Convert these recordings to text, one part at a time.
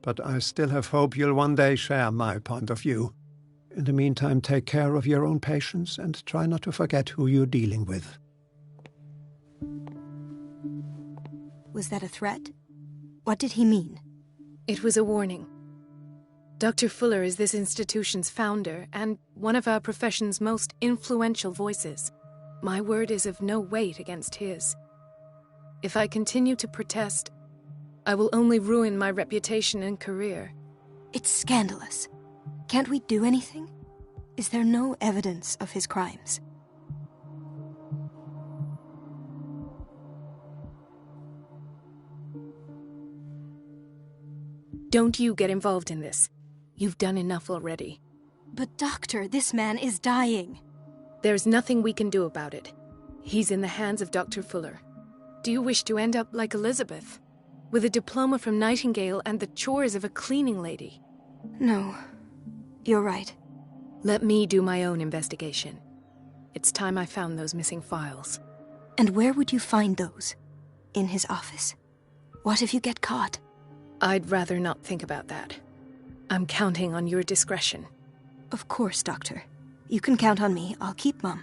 but I still have hope you'll one day share my point of view. In the meantime, take care of your own patients and try not to forget who you're dealing with. Was that a threat? What did he mean? It was a warning. Dr. Fuller is this institution's founder and one of our profession's most influential voices. My word is of no weight against his. If I continue to protest, I will only ruin my reputation and career. It's scandalous. Can't we do anything? Is there no evidence of his crimes? Don't you get involved in this. You've done enough already. But doctor, this man is dying. There's nothing we can do about it. He's in the hands of Dr. Fuller. Do you wish to end up like Elizabeth? With a diploma from Nightingale and the chores of a cleaning lady? No. You're right. Let me do my own investigation. It's time I found those missing files. And where would you find those? In his office? What if you get caught? I'd rather not think about that. I'm counting on your discretion. Of course, Doctor. You can count on me. I'll keep mum.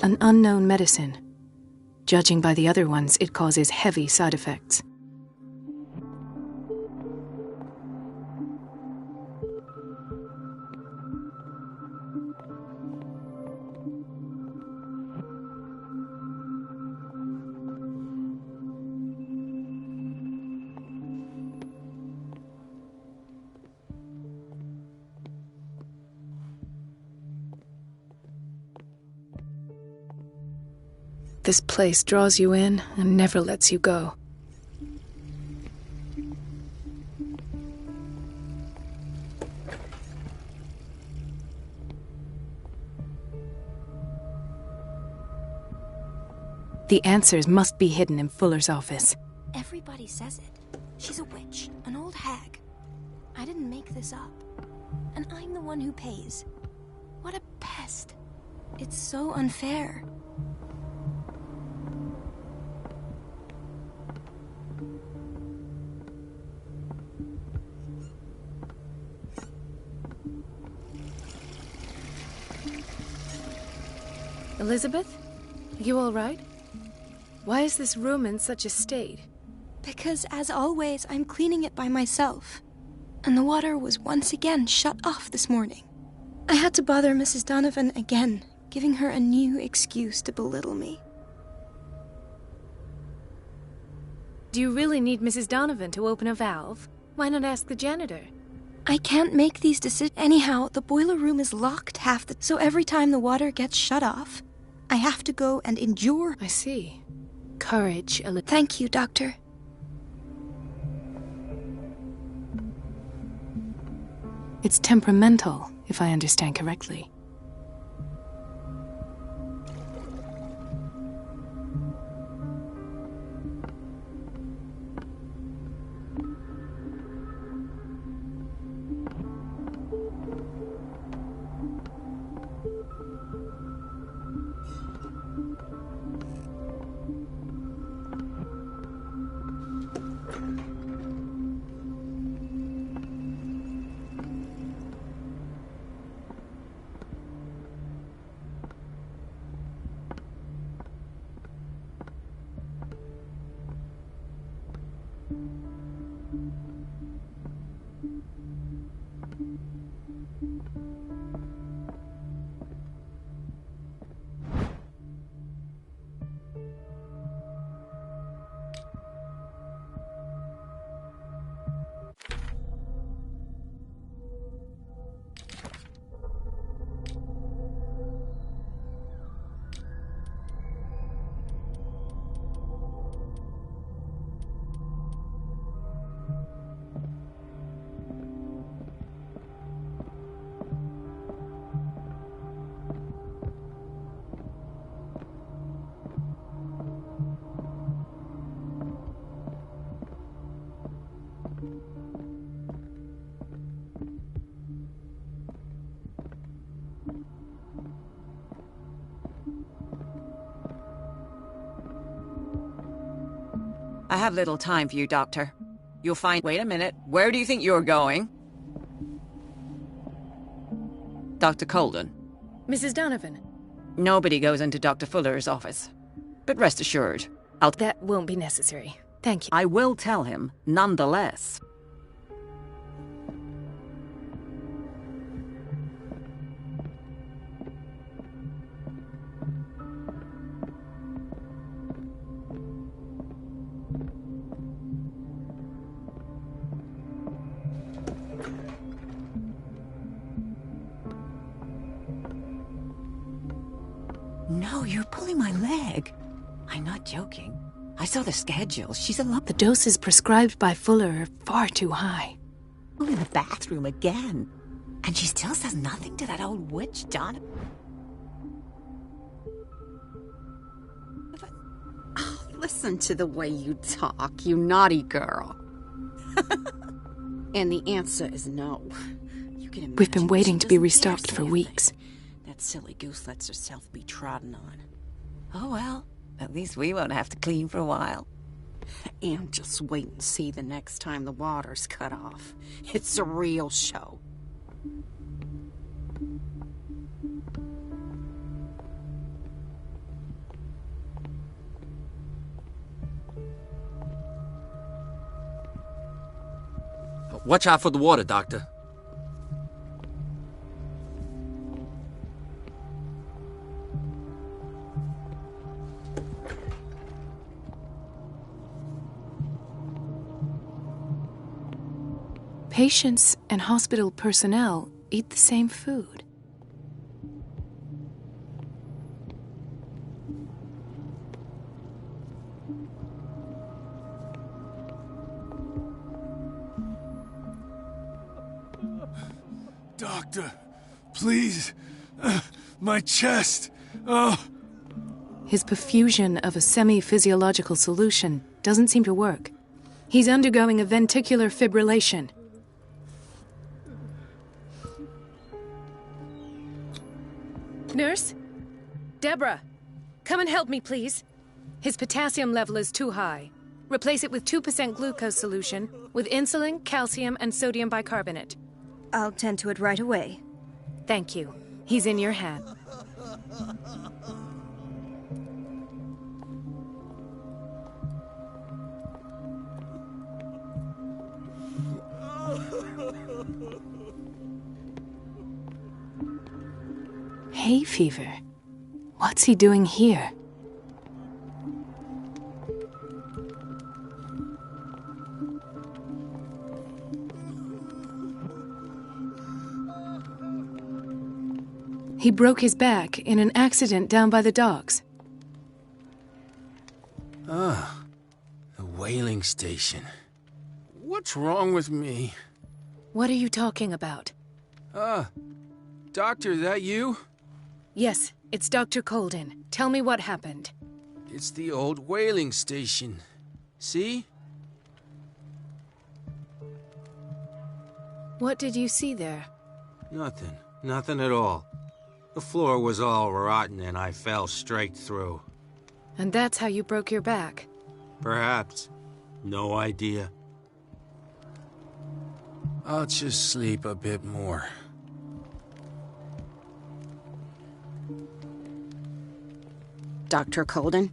An unknown medicine. Judging by the other ones, it causes heavy side effects. This place draws you in and never lets you go. The answers must be hidden in Fuller's office. Everybody says it. She's a witch, an old hag. I didn't make this up. And I'm the one who pays. What a pest. It's so unfair. Elizabeth? You all right? Why is this room in such a state? Because, as always, I'm cleaning it by myself. And the water was once again shut off this morning. I had to bother Mrs. Donovan again, giving her a new excuse to belittle me. Do you really need Mrs. Donovan to open a valve? Why not ask the janitor? I can't make these decisions. Anyhow, the boiler room is locked so every time the water gets shut off, I have to go and endure. I see. Courage, Elizabeth. Thank you, Doctor. It's temperamental, if I understand correctly. I have little time for you, Doctor. You'll find— Wait a minute. Where do you think you're going? Dr. Colden. Mrs. Donovan. Nobody goes into Dr. Fuller's office. But rest assured, That won't be necessary. Thank you. I will tell him, nonetheless. No, you're pulling my leg. I'm not joking. I saw the schedule. She's a lot. The doses prescribed by Fuller are far too high. I'm in the bathroom again. And she still says nothing to that old witch, John. Oh, listen to the way you talk, you naughty girl. And the answer is no. You can imagine We've been waiting to be she doesn't restocked dare for say a weeks. thing. That silly goose lets herself be trodden on. Oh well, at least we won't have to clean for a while. And just wait and see the next time the water's cut off. It's a real show. Watch out for the water, Doctor. Patients and hospital personnel eat the same food. Doctor, please. My chest. Oh. His perfusion of a semi-physiological solution doesn't seem to work. He's undergoing a ventricular fibrillation. Nurse? Deborah, come and help me, please. His potassium level is too high. Replace it with 2% glucose solution with insulin, calcium, and sodium bicarbonate. I'll tend to it right away. Thank you. He's in your hand. Hay fever? What's he doing here? He broke his back in an accident down by the docks. Ah, the whaling station. What's wrong with me? What are you talking about? Doctor, that you? Yes, it's Dr. Colden. Tell me what happened. It's the old whaling station. See? What did you see there? Nothing. Nothing at all. The floor was all rotten and I fell straight through. And that's how you broke your back? Perhaps. No idea. I'll just sleep a bit more. Dr. Colden?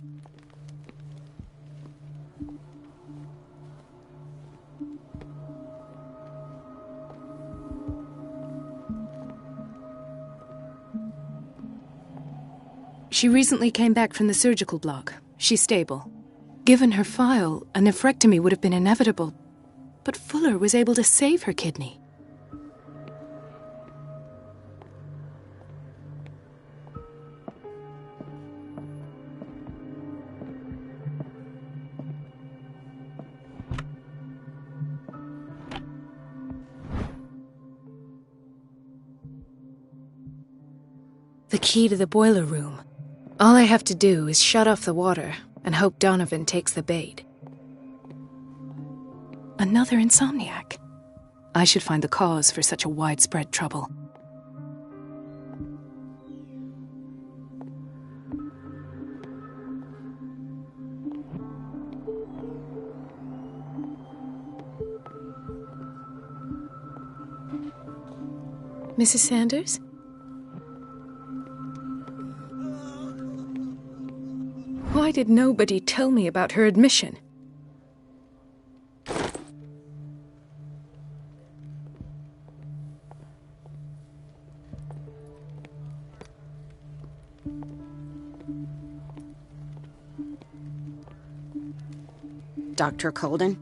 She recently came back from the surgical block. She's stable. Given her file, a nephrectomy would have been inevitable. But Fuller was able to save her kidney. The key to the boiler room. All I have to do is shut off the water and hope Donovan takes the bait. Another insomniac. I should find the cause for such a widespread trouble. Mrs. Sanders? Why did nobody tell me about her admission? Dr. Colden?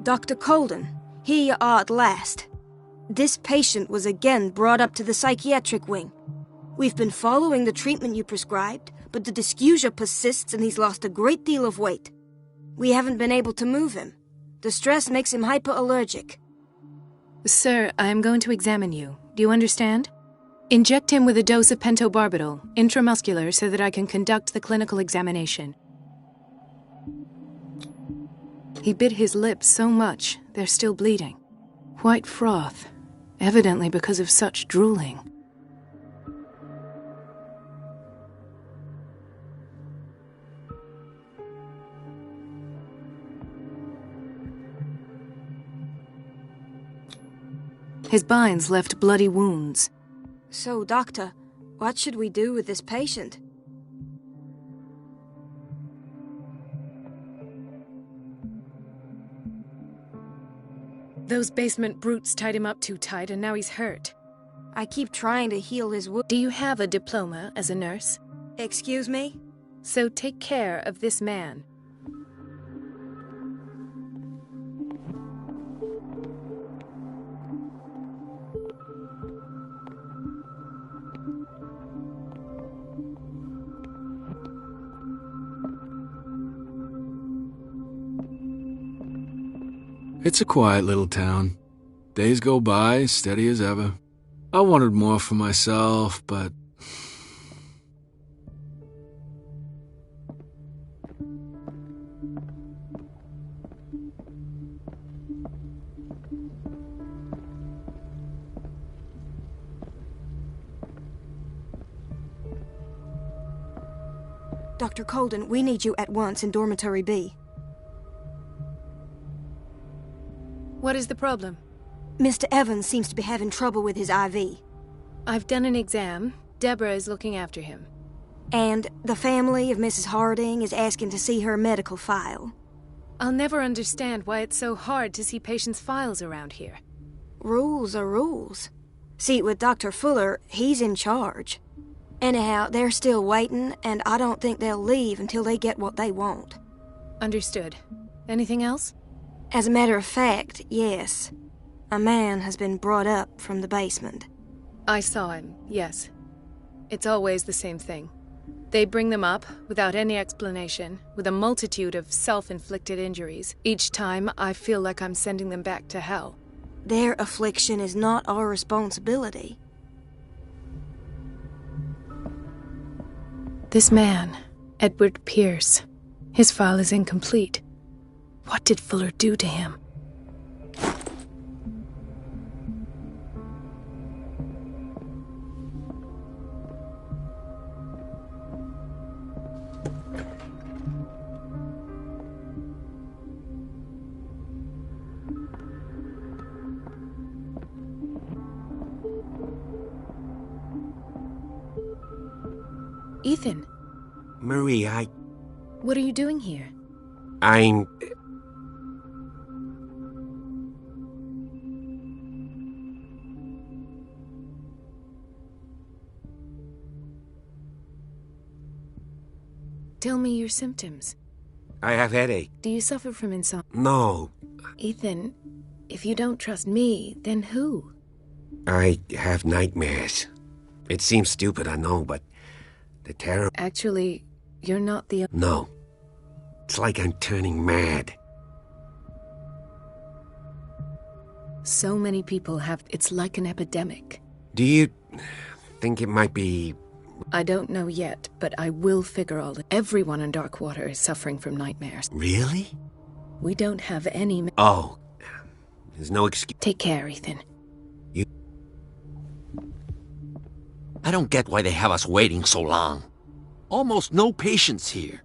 Dr. Colden, here you are at last. This patient was again brought up to the psychiatric wing. We've been following the treatment you prescribed, but the dysgeusia persists and he's lost a great deal of weight. We haven't been able to move him. The stress makes him hyperallergic. Sir, I am going to examine you. Do you understand? Inject him with a dose of pentobarbital, intramuscular, so that I can conduct the clinical examination. He bit his lips so much, they're still bleeding. White froth, evidently because of such drooling. His binds left bloody wounds. So, Doctor, what should we do with this patient? Those basement brutes tied him up too tight and now he's hurt. I keep trying to heal his wound. Do you have a diploma as a nurse? Excuse me? So take care of this man. It's a quiet little town. Days go by, steady as ever. I wanted more for myself, but... Dr. Colden, we need you at once in Dormitory B. What is the problem? Mr. Evans seems to be having trouble with his IV. I've done an exam. Deborah is looking after him. And the family of Mrs. Harding is asking to see her medical file. I'll never understand why it's so hard to see patients' files around here. Rules are rules. See, with Dr. Fuller, he's in charge. Anyhow, they're still waiting, and I don't think they'll leave until they get what they want. Understood. Anything else? As a matter of fact, yes. A man has been brought up from the basement. I saw him, yes. It's always the same thing. They bring them up, without any explanation, with a multitude of self-inflicted injuries. Each time, I feel like I'm sending them back to hell. Their affliction is not our responsibility. This man, Edward Pierce, his file is incomplete. What did Fuller do to him? Ethan. Marie, What are you doing here? I'm... Tell me your symptoms. I have headache. Do you suffer from insomnia? No. Ethan, if you don't trust me, then who? I have nightmares. It seems stupid, I know, but the terror... Actually, you're not the... No. It's like I'm turning mad. So many people have... It's like an epidemic. Do you think it might be... I don't know yet, but I will figure all it. Everyone in Darkwater is suffering from nightmares. Really? We don't have any... Oh. There's no excuse... Take care, Ethan. I don't get why they have us waiting so long. Almost no patients here.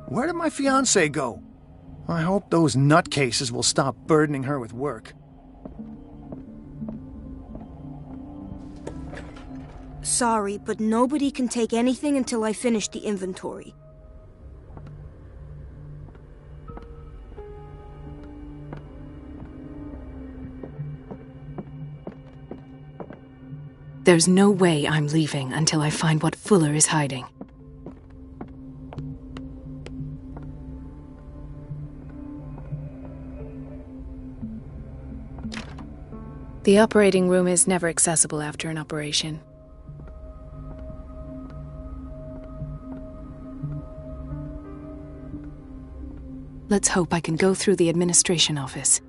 Where did my fiancée go? I hope those nutcases will stop burdening her with work. Sorry, but nobody can take anything until I finish the inventory. There's no way I'm leaving until I find what Fuller is hiding. The operating room is never accessible after an operation. Let's hope I can go through the administration office.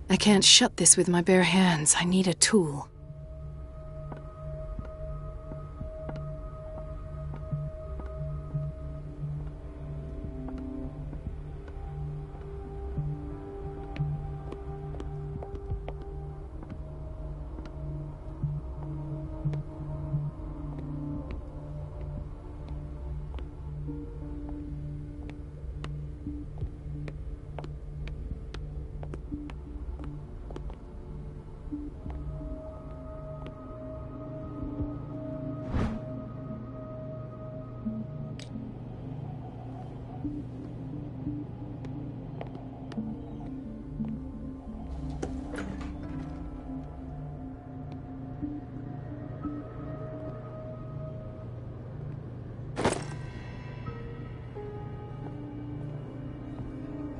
I can't shut this with my bare hands. I need a tool.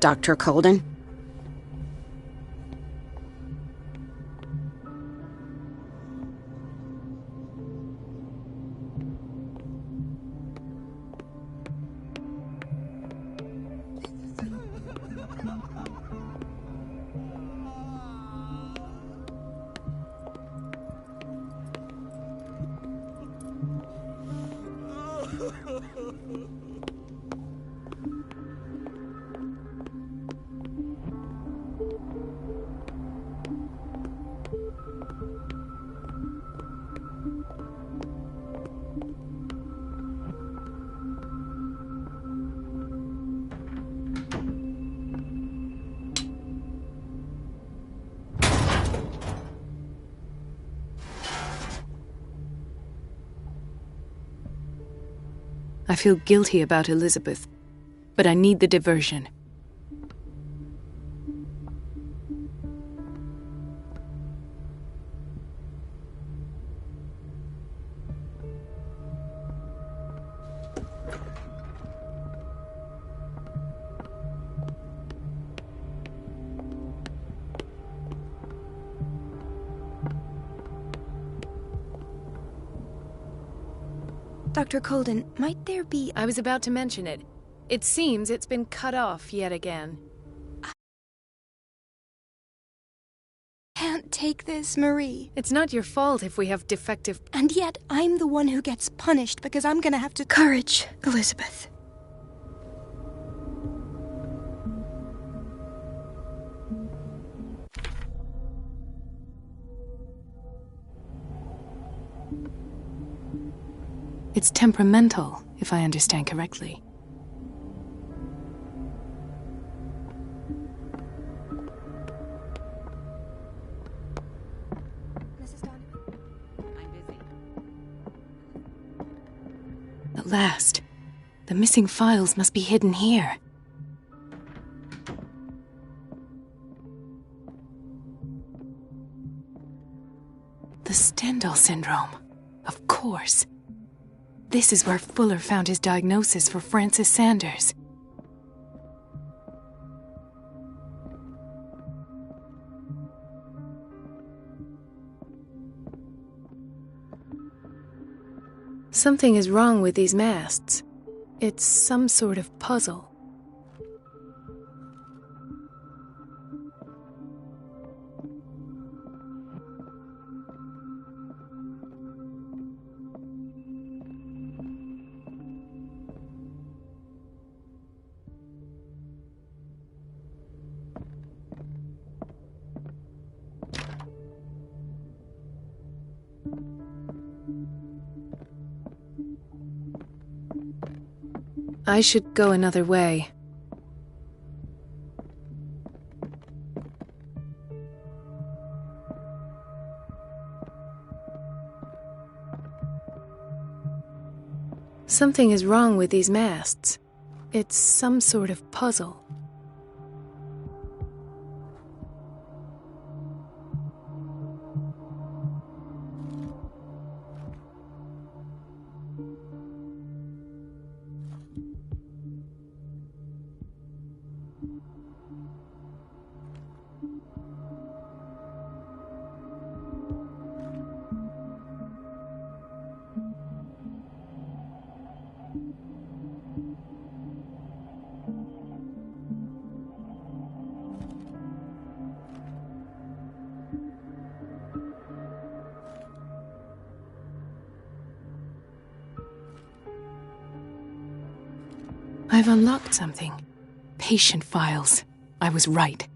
Dr. Colden? I feel guilty about Elizabeth, but I need the diversion. Dr. Colden, might there be... I was about to mention it. It seems it's been cut off yet again. I can't take this, Marie. It's not your fault if we have defective... And yet, I'm the one who gets punished because I'm gonna have to... Courage, Elizabeth. It's temperamental, if I understand correctly. Mrs. Donovan? I'm busy. At last. The missing files must be hidden here. The Stendhal syndrome. Of course. This is where Fuller found his diagnosis for Francis Sanders. Something is wrong with these masts. It's some sort of puzzle. I should go another way. Something is wrong with these masts. It's some sort of puzzle. I've unlocked something. Patient files. I was right.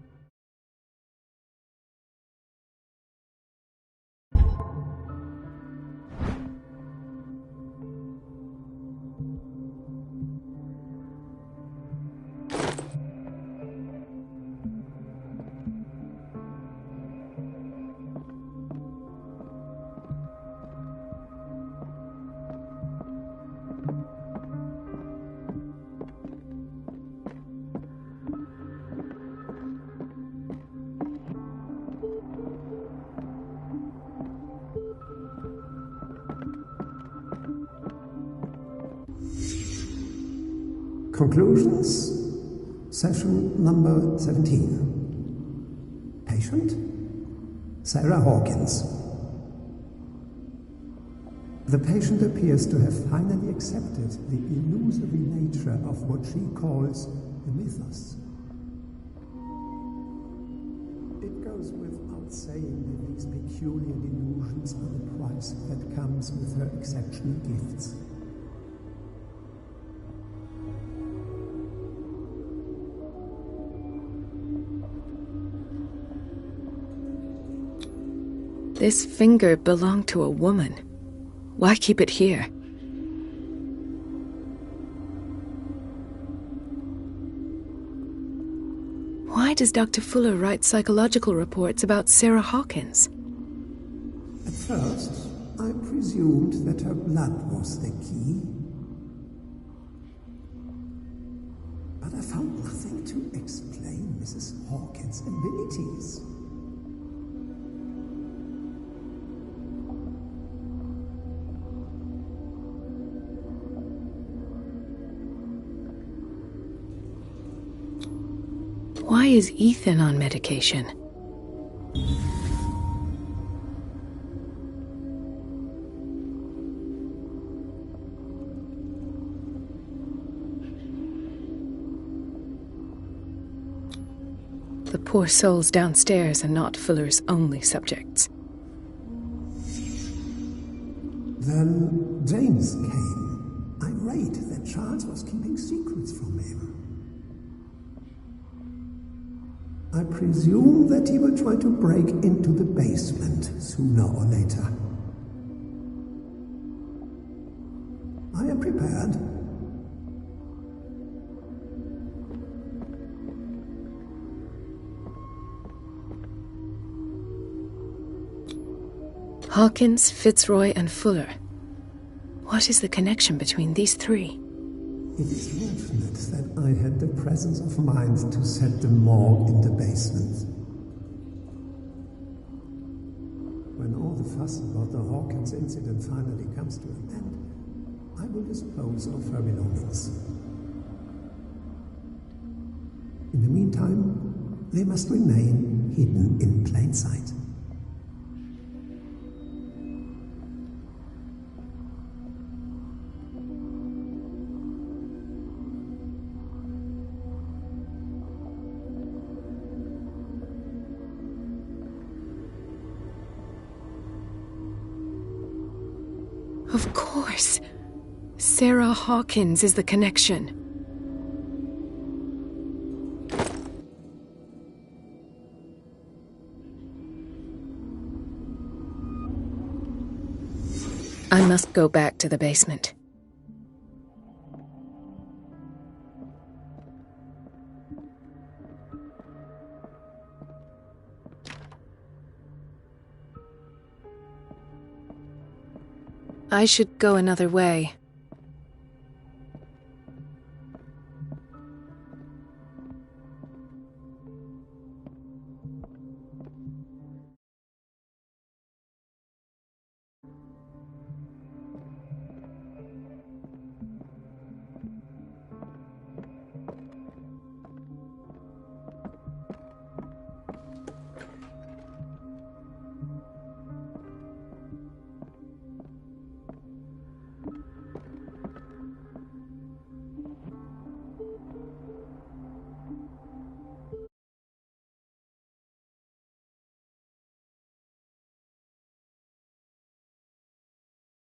Conclusions, session number 17. Patient, Sarah Hawkins. The patient appears to have finally accepted the illusory nature of what she calls the mythos. It goes without saying that these peculiar delusions are the price that comes with her exceptional gifts. This finger belonged to a woman. Why keep it here? Why does Dr. Fuller write psychological reports about Sarah Hawkins? At first, I presumed that her blood was the key. But I found nothing to explain Mrs. Hawkins' abilities. Why is Ethan on medication? The poor souls downstairs are not Fuller's only subjects. Then James came, irate that Charles was keeping secrets from him. I presume that he will try to break into the basement sooner or later. I am prepared. Hawkins, Fitzroy, and Fuller. What is the connection between these three? It is fortunate that I had the presence of mind to set the morgue in the basement. When all the fuss about the Hawkins incident finally comes to an end, I will dispose of her belongings. In the meantime, they must remain hidden in plain sight. Of course. Sarah Hawkins is the connection. I must go back to the basement. I should go another way.